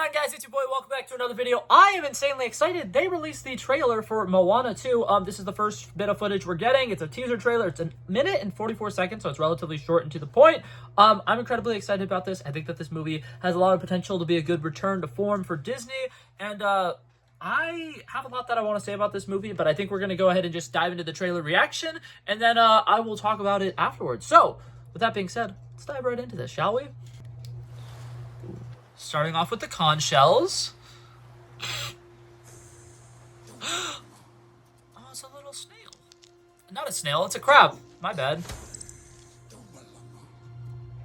on, guys? It's your boy. Welcome back to another video. I am insanely excited. They released the trailer for Moana 2. This is the first bit of footage we're getting. It's a teaser trailer. It's a minute and 44 seconds, so it's relatively short and to the point. I'm incredibly excited about this. I think that this movie has a lot of potential to be a good return to form for Disney, and I have a lot that I want to say about this movie, but I think we're going to go ahead and just dive into the trailer reaction, and then I will talk about it afterwards. So, with that being said, let's dive right into this, shall we? Starting off with the conch shells. Oh, it's a little snail. Not a snail, it's a crab. My bad.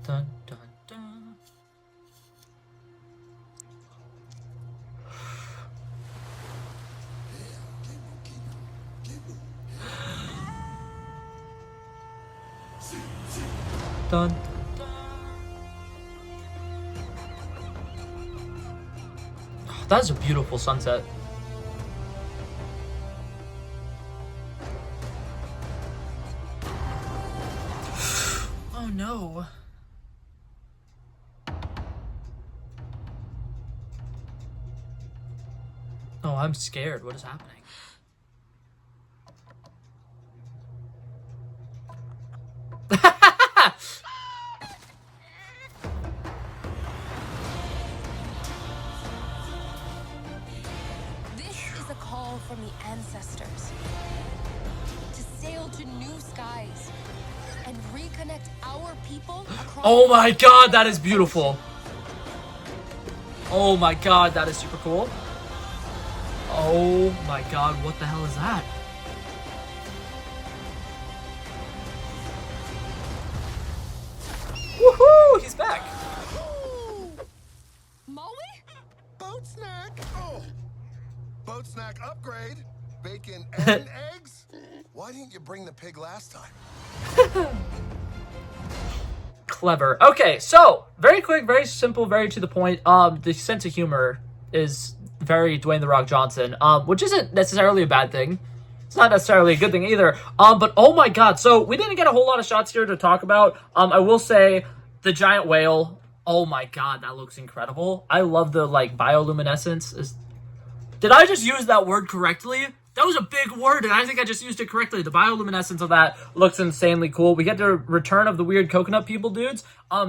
Dun, dun, dun. Dun. That is a beautiful sunset. Oh no. Oh, I'm scared. What is happening? Call from the ancestors to sail to new skies and reconnect our people across. Oh my god, that is beautiful. Oh my god, that is super cool. Oh my god, what the hell is that? Woohoo! He's back. Maui? Boat snack. Oh. Boat snack upgrade. Bacon and eggs. Why didn't you bring the pig last time? Clever. Okay, so very quick, very simple, very to the point. The sense of humor is very Dwayne "The Rock" Johnson, which isn't necessarily a bad thing. It's not necessarily a good thing either. But oh my god, so we didn't get a whole lot of shots here to talk about. I will say the giant whale. Oh my god, that looks incredible. I love the bioluminescence. Did I just use that word correctly? That was a big word, and I think I just used it correctly. The bioluminescence of that looks insanely cool. We get the return of the weird coconut people dudes.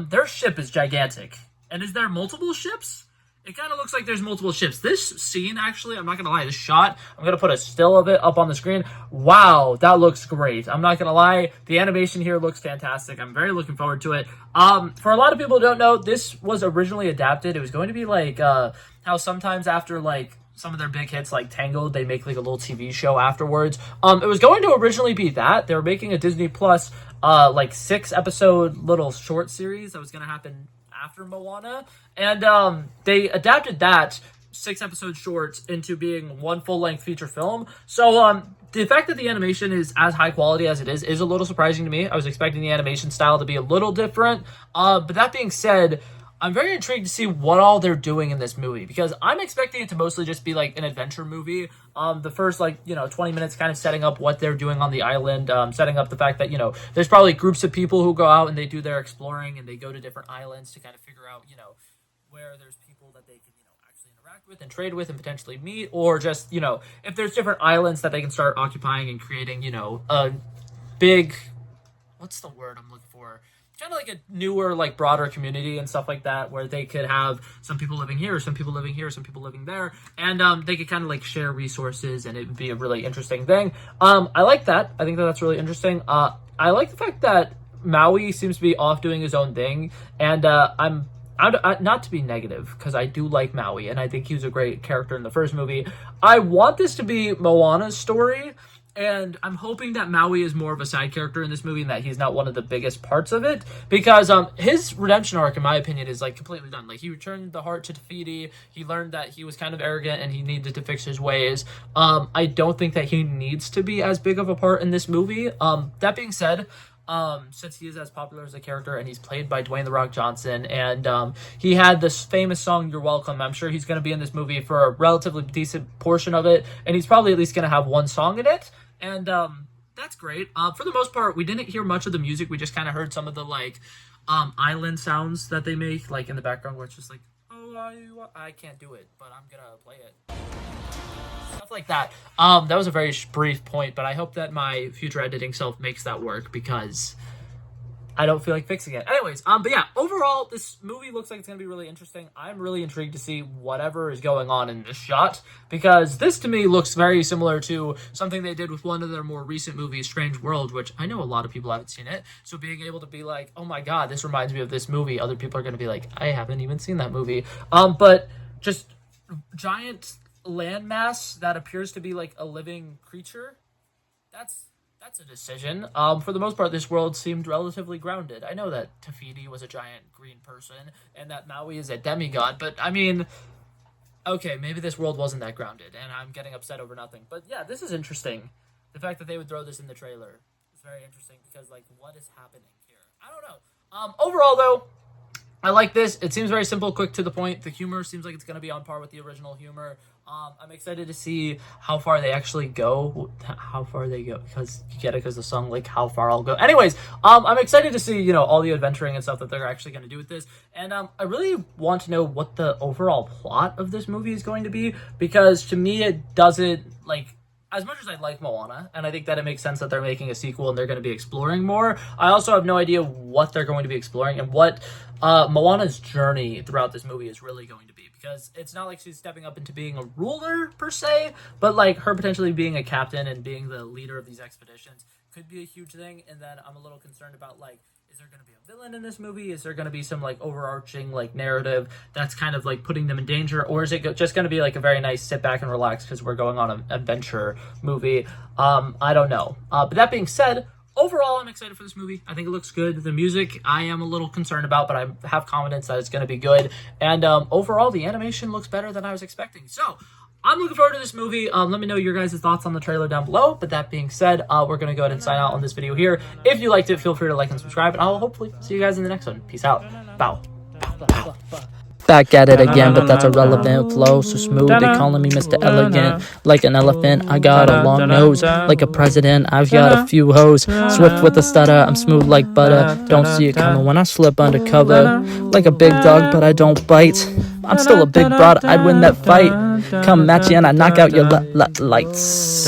Their ship is gigantic. And is there multiple ships? It kind of looks like there's multiple ships. This scene, actually, I'm not going to lie, this shot, I'm going to put a still of it up on the screen. Wow, that looks great. I'm not going to lie. The animation here looks fantastic. I'm very looking forward to it. For a lot of people who don't know, this was originally adapted. It was going to be how sometimes after, some of their big hits like Tangled, they make a little TV show afterwards. It was going to originally be that. They were making a Disney Plus 6-episode little short series that was going to happen after Moana. And they adapted that 6-episode short into being one full-length feature film. So the fact that the animation is as high quality as it is a little surprising to me. I was expecting the animation style to be a little different. But that being said, I'm very intrigued to see what all they're doing in this movie, because I'm expecting it to mostly just be an adventure movie. The first 20 minutes kind of setting up what they're doing on the island, setting up the fact that, there's probably groups of people who go out and they do their exploring and they go to different islands to kind of figure out, where there's people that they can, actually interact with and trade with and potentially meet, or just, if there's different islands that they can start occupying and creating, a big, what's the word I'm looking for? Kind of a newer, broader community and stuff like that, where they could have some people living here, some people living here, some people living there, and they could kind of share resources, and it would be a really interesting thing. I like that. I think that that's really interesting. I like the fact that Maui seems to be off doing his own thing, and I'm not to be negative, because I do like Maui, and I think he was a great character in the first movie. I want this to be Moana's story, and I'm hoping that Maui is more of a side character in this movie and that he's not one of the biggest parts of it, because his redemption arc, in my opinion, is completely done. He returned the heart to Te Fiti. He learned that he was kind of arrogant and he needed to fix his ways. I don't think that he needs to be as big of a part in this movie. That being said, since he is as popular as a character and he's played by Dwayne "The Rock" Johnson, and he had this famous song "You're Welcome," I'm sure he's going to be in this movie for a relatively decent portion of it, and he's probably at least going to have one song in it. And that's great. For the most part, we didn't hear much of the music. We just kind of heard some of the island sounds that they make, in the background, where it's just oh I can't do it, but I'm gonna play it. Stuff like that. That was a very brief point, but I hope that my future editing self makes that work because I don't feel like fixing it. Anyways, but yeah, overall, this movie looks like it's gonna be really interesting. I'm really intrigued to see whatever is going on in this shot because this to me looks very similar to something they did with one of their more recent movies, Strange World, which I know a lot of people haven't seen it. So being able to be like, oh my god, this reminds me of this movie, other people are gonna be like, I haven't even seen that movie. But just giant landmass that appears to be like a living creature. That's a decision. For the most part, this world seemed relatively grounded. I know that Tafiti was a giant green person and that Maui is a demigod, but I mean, okay, maybe this world wasn't that grounded and I'm getting upset over nothing. But yeah, this is interesting. The fact that they would throw this in the trailer is very interesting because, like, what is happening here? I don't know. Overall, though, I like this. It seems very simple, quick to the point. The humor seems like it's going to be on par with the original humor. I'm excited to see how far they actually go. How far they go, because you get it, because the song, like, How Far I'll Go. Anyways, I'm excited to see, all the adventuring and stuff that they're actually going to do with this. And I really want to know what the overall plot of this movie is going to be, because to me, it doesn't, like, as much as I like Moana, and I think that it makes sense that they're making a sequel and they're going to be exploring more, I also have no idea what they're going to be exploring and what Moana's journey throughout this movie is really going to be. Because it's not like she's stepping up into being a ruler, per se, but like her potentially being a captain and being the leader of these expeditions could be a huge thing. And then I'm a little concerned about, like, is there going to be a villain in this movie? Is there going to be some, like, overarching, like, narrative that's kind of, like, putting them in danger? Or is it just going to be, like, a very nice sit back and relax because we're going on an adventure movie? I don't know. But that being said, overall, I'm excited for this movie. I think it looks good. The music, I am a little concerned about, but I have confidence that it's going to be good. And overall, the animation looks better than I was expecting. So, I'm looking forward to this movie. Let me know your guys' thoughts on the trailer down below. But that being said, we're going to go ahead and sign out on this video here. If you liked it, feel free to like and subscribe. And I'll hopefully see you guys in the next one. Peace out. Bow. Bow. Bow. Back at it again, but that's irrelevant. Flow so smooth, they calling me Mr. Elegant. Like an elephant, I got a long nose. Like a president, I've got a few hoes. Swift with a stutter, I'm smooth like butter. Don't see it coming when I slip undercover. Like a big dog, but I don't bite. I'm still a big broad, I'd win that fight. Come match you and I knock out your lights.